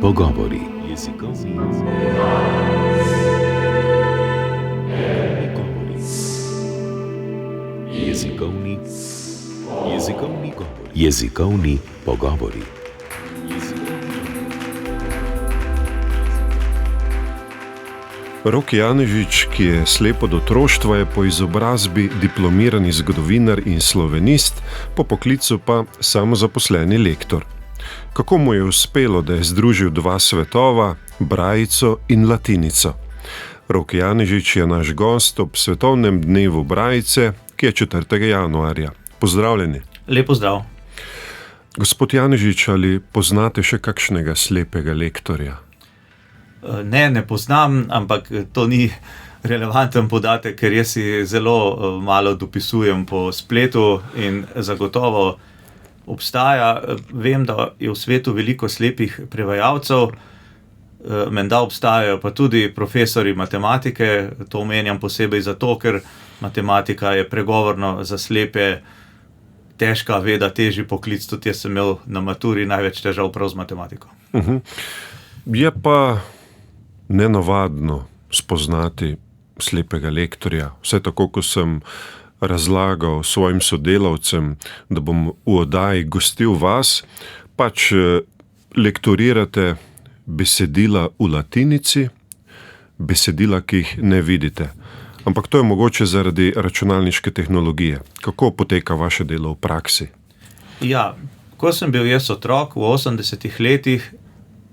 Pogovori. Jezikovni pogovori. Rok Janežič, ki je slep od otroštva, je po izobrazbi diplomirani zgodovinar in slovenist, po poklicu pa samozaposleni lektor. Kako mu je uspelo, da je združil dva svetova, brajico in latinico? Rok Janežič je naš gost ob svetovnem dnevu brajice, ki je 4. januarja. Pozdravljeni. Lep pozdrav. Gospod Janežič, ali poznate še kakšnega slepega lektorja? Ne poznam, ampak to ni relevanten podatek, ker jaz si zelo malo dopisujem po spletu in zagotovo obstaja. Vem, da je v svetu veliko slepih prevajalcev, menda obstajajo pa tudi profesorji matematike. To omenjam posebej zato, ker matematika je pregovorno za slepe težka veda, težji poklic. Tudi jaz sem imel na maturi največ težav prav z matematiko. Je pa nenavadno spoznati slepega lektorja. Vse tako, ko sem razlagal svojim sodelavcem, da bom v oddaji gostil vas, pač lektorirate besedila v latinici, besedila, ki jih ne vidite. Ampak to je mogoče zaradi računalniške tehnologije. Kako poteka vaše delo v praksi? Ja, ko sem bil jaz otrok v 80. letih,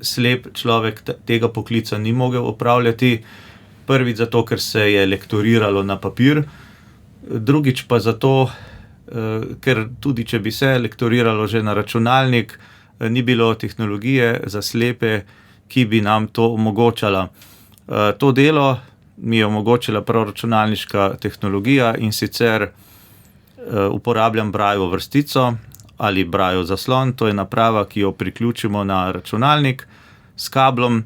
slep človek tega poklica ni mogel opravljati. Prvič zato, ker se je lektoriralo na papir, drugič pa zato, ker tudi če bi se lektoriralo že na računalnik, ni bilo tehnologije za slepe, ki bi nam to omogočala. To delo mi je omogočila prav računalniška tehnologija, in sicer uporabljam Braillovo vrstico ali Braillov zaslon. To je naprava, ki jo priključimo na računalnik s kablom,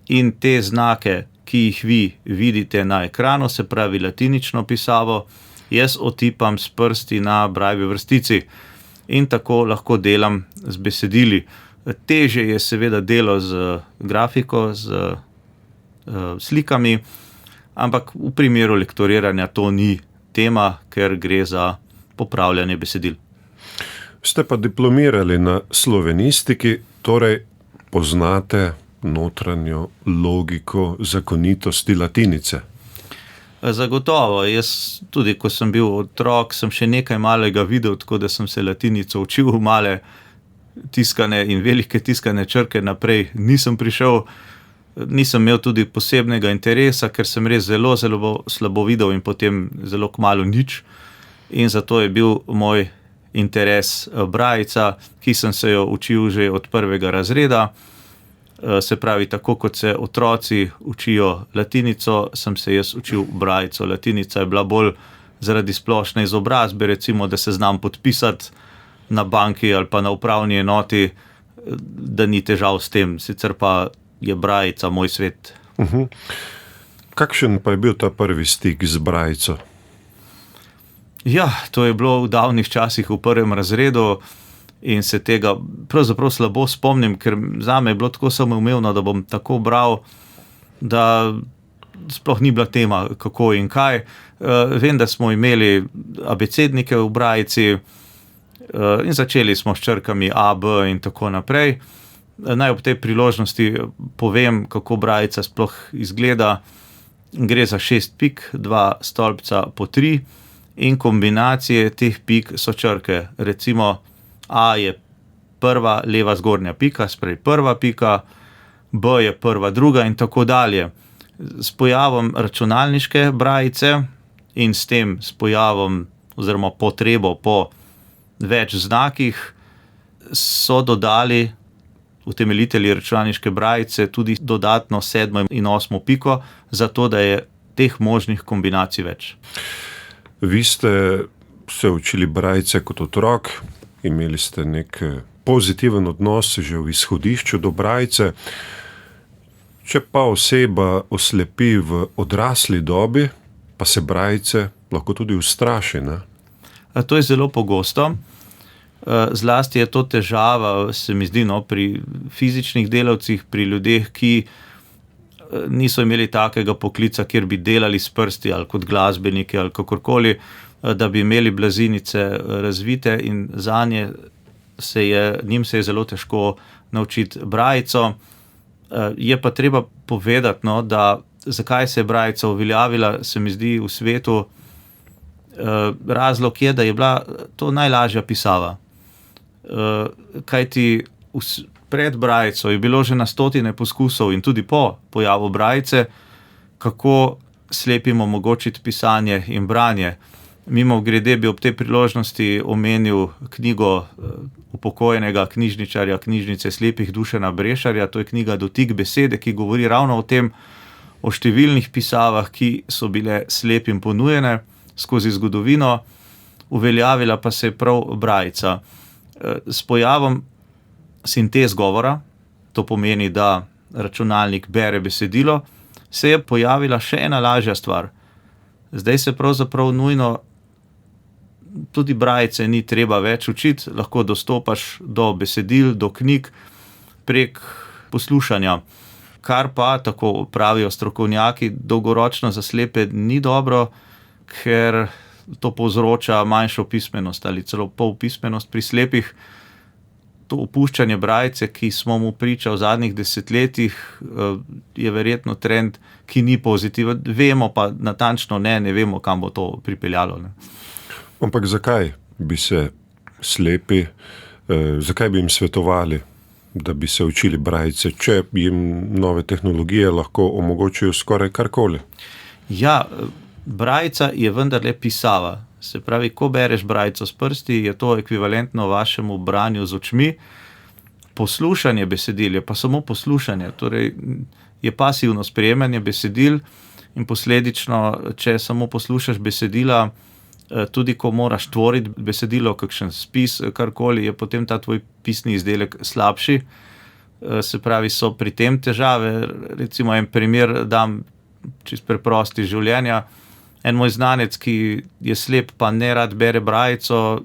in te znake, ki jih vi vidite na ekranu, se pravi latinično pisavo, jaz otipam s prsti na Braillovi vrstici in tako lahko delam z besedili. Težje je seveda delo z grafiko, z slikami, ampak v primeru lektoriranja to ni tema, ker gre za popravljanje besedil. Ste pa diplomirali na slovenistiki, torej poznate notranjo logiko, zakonitosti latinice. Zagotovo. Jaz tudi, ko sem bil otrok, sem še nekaj malega videl, tako da sem se latinico učil. Male tiskane in velike tiskane črke naprej nisem prišel. Nisem imel tudi posebnega interesa, ker sem res zelo slabo videl in potem zelo kmalu nič. In zato je bil moj interes brajica, ki sem se jo učil že od 1. razreda. Se pravi, tako kot se otroci učijo latinico, sem se jaz učil brajico. Latinica je bila bolj zaradi splošne izobrazbe, recimo, da se znam podpisati na banki ali pa na upravni enoti, da ni težav s tem. Sicer pa je brajica moj svet. Kakšen pa je bil ta prvi stik z brajico? Ja, to je bilo v davnih časih v 1. razredu in se tega pravzaprav slabo spomnim, ker zame je bilo tako samoumevno, da bom tako bral, da sploh ni bila tema, kako in kaj. Vem, da smo imeli abecednike v brajici in začeli smo s črkami A, B in tako naprej. Naj ob tej priložnosti povem, kako brajica sploh izgleda. Gre za 6 pik, 2 stolpca po 3 in kombinacije teh pik so črke. Recimo A je prva leva zgornja pika, sprej prva pika, B je prva druga in tako dalje. S pojavom računalniške brajice in s tem s pojavom oziroma potrebo po več znakih so dodali utemeljitelji računalniške brajice tudi dodatno 7. in 8. piko, zato da je teh možnih kombinacij več. Vi ste se učili brajice kot otrok, imeli ste nek pozitiven odnos že v izhodišču do brajice. Če pa oseba oslepi v odrasli dobi, pa se brajice lahko tudi ustraši, ne? To je zelo pogosto. Zlasti je to težava, se mi zdi, no, pri fizičnih delavcih, pri ljudeh, ki niso imeli takega poklica, kjer bi delali s prsti ali kot glasbeniki ali kakorkoli, da bi imeli blazinice razvite in njim se je zelo težko naučiti brajico. Je pa treba povedati, no, da zakaj se je brajica uveljavila, se mi zdi v svetu, razlog je, da je bila to najlažja pisava. Kajti pred brajico je bilo že na stotine poskusov in tudi po pojavu brajice, kako slepim omogočiti pisanje in branje. Mimogrede bi ob tej priložnosti omenil knjigo upokojenega knjižničarja Knjižnice slepih Dušana Brešarja, to je knjiga Dotik besede, ki govori ravno o tem, o številnih pisavah, ki so bile slepim ponujene skozi zgodovino, uveljavila pa se je prav brajica. S pojavom sintez govora, to pomeni, da računalnik bere besedilo, se je pojavila še ena lažja stvar. Zdaj se pravzaprav nujno tudi brajice ni treba več učiti, lahko dostopaš do besedil, do knjig prek poslušanja, kar pa, tako pravijo strokovnjaki, dolgoročno za slepe ni dobro, ker to povzroča manjšo pismenost ali celo polpismenost pri slepih. To opuščanje brajice, ki smo mu priča v zadnjih desetletjih, je verjetno trend, ki ni pozitiven. Vemo pa natančno ne vemo, kam bo to pripeljalo. Ne. Ampak zakaj bi se slepi, zakaj bi jim svetovali, da bi se učili brajice, če jim nove tehnologije lahko omogočijo skoraj karkoli? Ja, brajica je vendarle pisava. Se pravi, ko bereš brajico s prsti, je to ekvivalentno vašemu branju z očmi. Poslušanje besedil je pa samo poslušanje, torej je pasivno sprejemanje besedil in posledično, če samo poslušaš besedila, tudi ko moraš tvoriti besedilo, kakšen spis, karkoli, je potem ta tvoj pisni izdelek slabši. Se pravi, so pri tem težave. Recimo en primer dam čisto preprosti življenja. En moj znanec, ki je slep, pa ne rad bere brajico,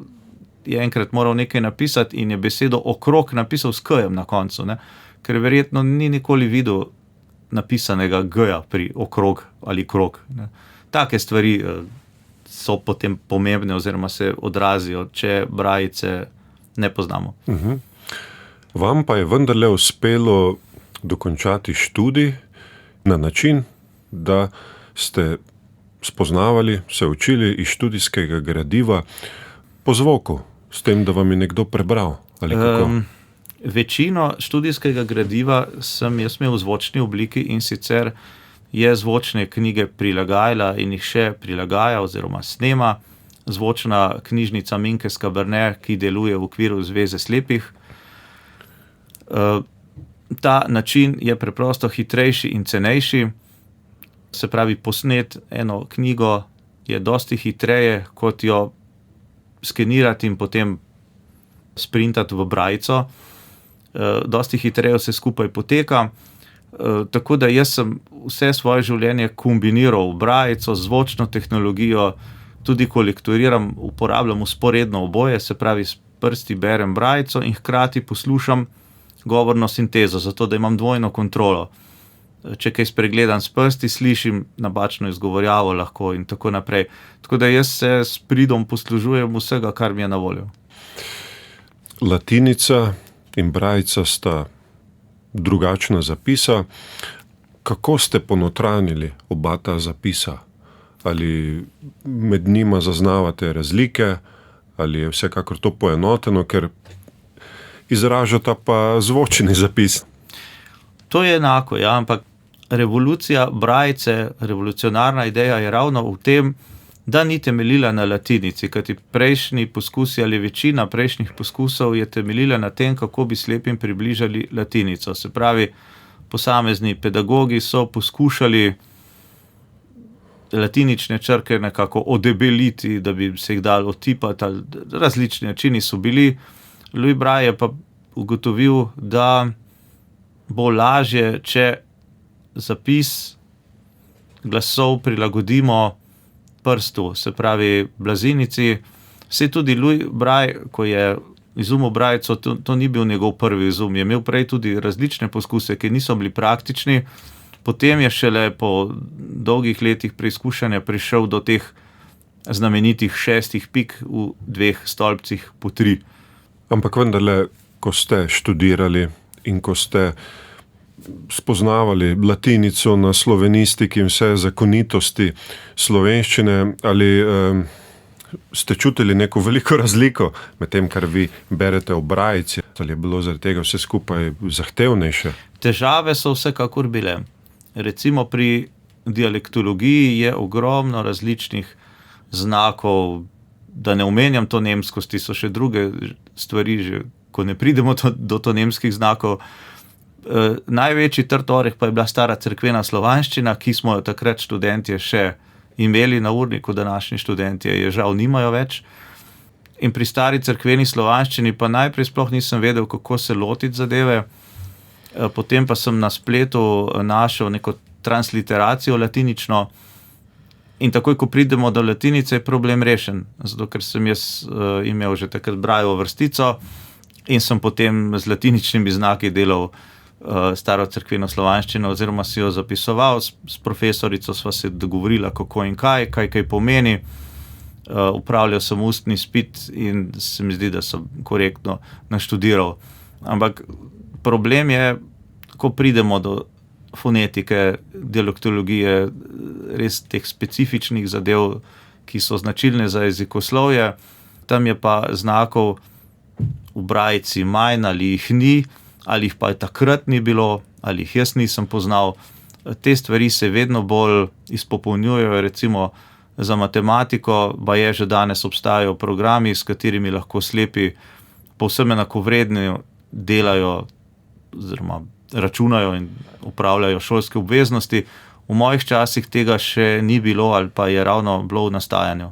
je enkrat moral nekaj napisati in je besedo okrog napisal s k-jem na koncu, ne? Ker verjetno ni nikoli videl napisanega g-ja pri okrog ali krog. Ne? Take stvari so potem pomembne oziroma se odrazijo, če brajice ne poznamo. Vam pa je vendarle uspelo dokončati študij na način, da ste spoznavali, se učili iz študijskega gradiva po zvoku, s tem, da vam je nekdo prebral, ali kako? Večino študijskega gradiva sem jaz imel v zvočni obliki in sicer je zvočne knjige prilagajala in jih še prilagaja oziroma snema zvočna knjižnica Minke Skaberne, ki deluje v okviru Zveze slepih. Ta način je preprosto hitrejši in cenejši. Se pravi, posnet eno knjigo je dosti hitreje, kot jo skenirati in potem sprintati v brajico. Dosti hitreje vse skupaj poteka. Tako da jaz sem vse svoje življenje kombiniral brajico, zvočno tehnologijo, tudi ko lekturiram, uporabljam vzporedno oboje, se pravi, s prsti berem brajico in hkrati poslušam govorno sintezo, zato da imam dvojno kontrolo. Če kaj spregledam s prsti, slišim napačno izgovorjavo lahko in tako naprej. Tako da jaz se s pridom poslužujem vsega, kar mi je na voljo. Latinica in brajica sta drugačna zapisa. Kako ste ponotranili oba ta zapisa? Ali med njima zaznavate razlike, ali je vsekakor to poenoteno, ker izražata pa zvočni zapis? To je enako, ja, ampak revolucija brajice, revolucionarna ideja je ravno v tem, da ni temeljila na latinici, kajti prejšnji poskusi ali večina prejšnjih poskusov je temeljila na tem, kako bi slepim približali latinico. Se pravi, posamezni pedagogi so poskušali latinične črke nekako odebeliti, da bi se jih dalo otipati, ali različni načini so bili. Louis Braille je pa ugotovil, da bo lažje, če zapis glasov prilagodimo prstu, se pravi blazinici. Saj tudi Louis Braille, ko je izumil brajico, to ni bil njegov prvi izum. Je imel prej tudi različne poskuse, ki niso bili praktični. Potem je šele po dolgih letih preizkušanja prišel do teh znamenitih 6 pik v 2 stolpcih po 3. Ampak vendarle, ko ste študirali in ko ste spoznavali latinico na slovenistiki in vse zakonitosti slovenščine, ali ste čutili neko veliko razliko med tem, kar vi berete v brajici, ali je bilo zaradi tega vse skupaj zahtevnejše? Težave so vsekakor bile. Recimo pri dialektologiji je ogromno različnih znakov, da ne omenjam to nemskosti, so še druge stvari, že, ko ne pridemo do to nemskih znakov. Največji trd oreh pa je bila stara cerkvena slovanščina, ki smo jo takrat študentje še imeli na urniku, današnji študentje je žal nimajo več. In pri stari cerkveni slovanščini pa najprej sploh nisem vedel, kako se lotiti zadeve. Potem pa sem na spletu našel neko transliteracijo latinično in takoj, ko pridemo do latinice, je problem rešen. Zato, ker sem jaz imel že takrat Braillovo vrstico in sem potem z latiničnimi znaki delal staro cerkveno slovanščino oziroma si jo zapisoval. S profesorico sva se dogovorila, kako in kaj pomeni. Upravljal sem ustni izpit in se mi zdi, da sem korektno naštudiral. Ampak problem je, ko pridemo do fonetike, dialektologije, res teh specifičnih zadev, ki so značilne za jezikoslovje, tam je pa znakov v brajici manj, ali jih ni, ali jih pa takrat ni bilo, ali jih jaz nisem poznal. Te stvari se vedno bolj izpopolnjujejo, recimo za matematiko, baje že danes obstajajo programi, s katerimi lahko slepi povsem enakovredni delajo oziroma računajo in upravljajo šolske obveznosti. V mojih časih tega še ni bilo ali pa je ravno bilo v nastajanju.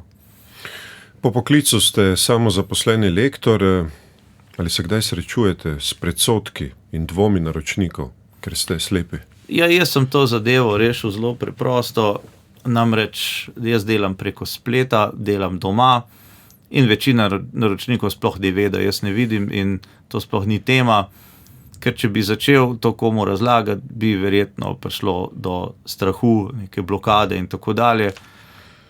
Po poklicu ste samozaposleni lektor. Ali se kdaj srečujete s predsodki in dvomi naročnikov, ker ste slepi? Ja, jaz sem to zadevo rešil zelo preprosto. Namreč jaz delam preko spleta, delam doma in večina naročnikov sploh ne ve, da jaz ne vidim in to sploh ni tema. Ker če bi začel to komu razlagati, bi verjetno prišlo do strahu, neke blokade in tako dalje.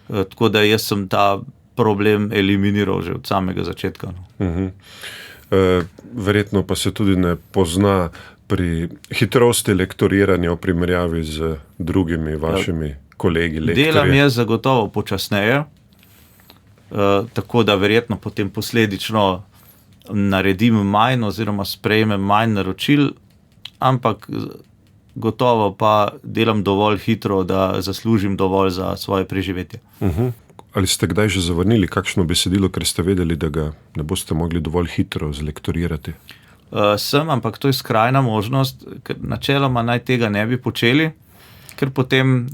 Tako da jaz sem ta problem eliminiral že od samega začetka. Verjetno pa se tudi ne pozna pri hitrosti lektoriranja v primerjavi z drugimi vašimi kolegi lektorji. Delam jaz zagotovo počasneje, tako da verjetno potem posledično naredim manj oziroma sprejmem manj naročil, ampak gotovo pa delam dovolj hitro, da zaslužim dovolj za svoje preživetje. Ali ste kdaj že zavrnili kakšno besedilo, ker ste vedeli, da ga ne boste mogli dovolj hitro zlektorirati? Sem, ampak to je skrajna možnost, ker načeloma naj tega ne bi počeli, ker potem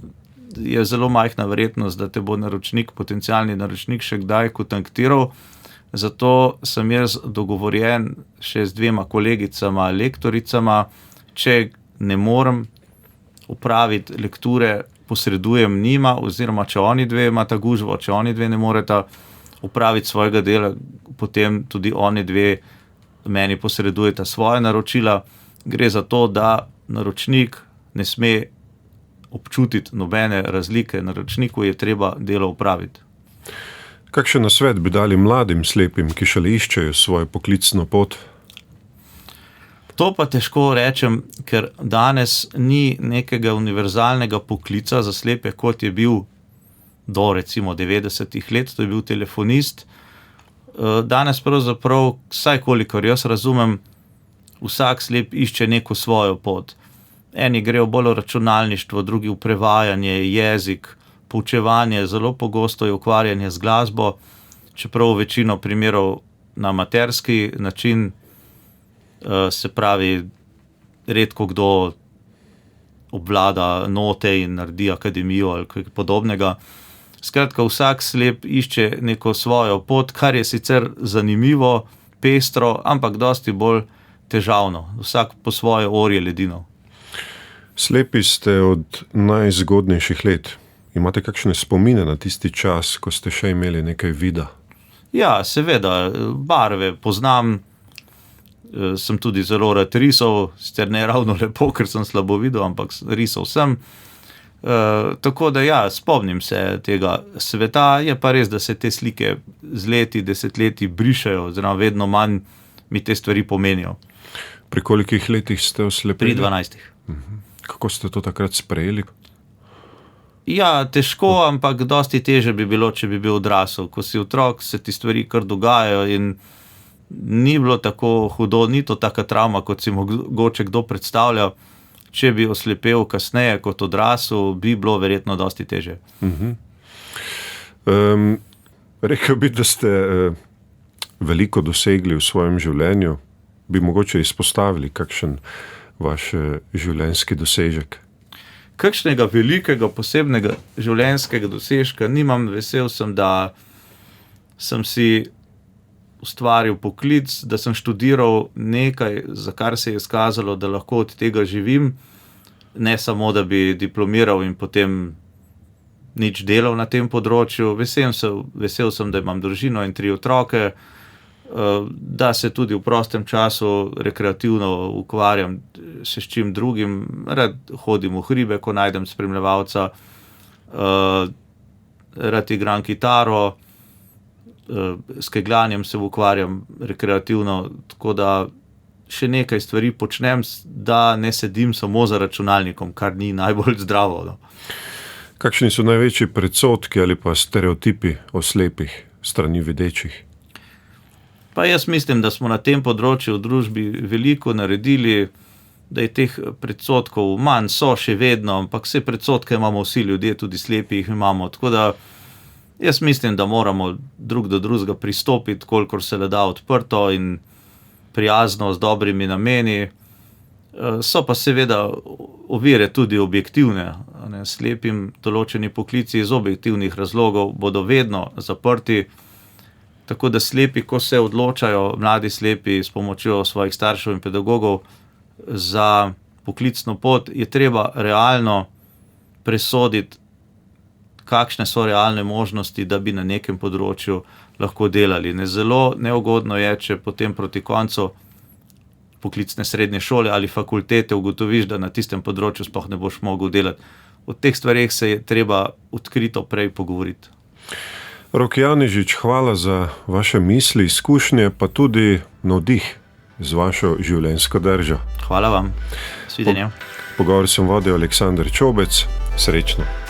je zelo majhna verjetnost, da te bo naročnik, potencialni naročnik še kdaj kontaktiral. Zato sem jaz dogovorjen še z 2 kolegicama, lektoricama, če ne morem upraviti lekture, posredujem njima, oziroma če oni 2 imata gužvo, če oni 2 ne moreta upraviti svojega dela, potem tudi oni 2 meni posredujeta svoje naročila. Gre za to, da naročnik ne sme občutiti nobene razlike, naročniku je treba delo upraviti. Kakšen nasvet bi dali mladim slepim, ki šele iščejo svojo poklicno pot? To pa težko rečem, ker danes ni nekega univerzalnega poklica za slepe, kot je bil do recimo 90-ih let, to je bil telefonist. Danes pravzaprav, vsaj kolikor jaz razumem, vsak slep išče neko svojo pot. Eni grejo bolj v računalništvo, drugi v prevajanje, jezik, poučevanje, zelo pogosto je ukvarjanje z glasbo, čeprav večino primerov na amaterski način, se pravi, redko kdo obvlada note in naredi akademijo ali kaj podobnega. Skratka, vsak slep išče neko svojo pot, kar je sicer zanimivo, pestro, ampak dosti bolj težavno. Vsak po svoje orje ledino. Slepi ste od najzgodnejših let. Imate kakšne spomine na tisti čas, ko ste še imeli nekaj vida? Ja, seveda, barve poznam, sem tudi zelo rad risal, sicer ne ravno lepo, ker sem slabo videl, ampak risal sem. Tako da ja, spomnim se tega sveta, je pa res, da se te slike z leti, desetletji brišajo, oziroma vedno manj mi te stvari pomenijo. Pri kolikih letih ste oslepeli? Pri 12. Kako ste to takrat sprejeli? Ja, težko, ampak dosti teže bi bilo, če bi bil odrasel. Ko si otrok, se ti stvari kar dogajajo in ni bilo tako hudo, ni to taka travma, kot si mogoče kdo predstavlja. Če bi oslepel kasneje kot odrasel, bi bilo verjetno dosti teže. Rekel bi, da ste veliko dosegli v svojem življenju. Bi mogoče izpostavili kakšen vaš življenjski dosežek? Kakšnega velikega, posebnega življenjskega dosežka nimam. Vesel sem, da sem si ustvaril poklic, da sem študiral nekaj, za kar se je izkazalo, da lahko od tega živim, ne samo, da bi diplomiral in potem nič delal na tem področju. Vesel sem, da imam družino in 3 otroke, da se tudi v prostem času rekreativno ukvarjam se s čim drugim. Rad hodim v hribe, ko najdem spremljevalca, rad igram kitaro, s kegljanjem se ukvarjam rekreativno, tako da še nekaj stvari počnem, da ne sedim samo za računalnikom, kar ni najbolj zdravo. No. Kakšni so največji predsodki ali pa stereotipi o slepih strani videčih? Pa jaz mislim, da smo na tem področju v družbi veliko naredili, da je teh predsodkov manj, so še vedno, ampak vse predsodke imamo vsi ljudje, tudi slepi jih imamo, tako da jaz mislim, da moramo drug do drugega pristopiti, kolikor se le da odprto in prijazno, z dobrimi nameni. So pa seveda ovire tudi objektivne. Slepim določeni poklici iz objektivnih razlogov bodo vedno zaprti, tako da slepi, ko se odločajo, mladi slepi s pomočjo svojih staršev in pedagogov za poklicno pot, je treba realno presoditi, kakšne so realne možnosti, da bi na nekem področju lahko delali. Zelo neugodno je, če potem proti koncu poklicne srednje šole ali fakultete ugotoviš, da na tistem področju sploh ne boš mogel delati. O teh stvareh se je treba odkrito prej pogovoriti. Rok Janežič, hvala za vaše misli, izkušnje, pa tudi navdih z vašo življenjsko držo. Hvala vam. Svidenja. Pogovor sem vodil Aleksander Čobec. Srečno.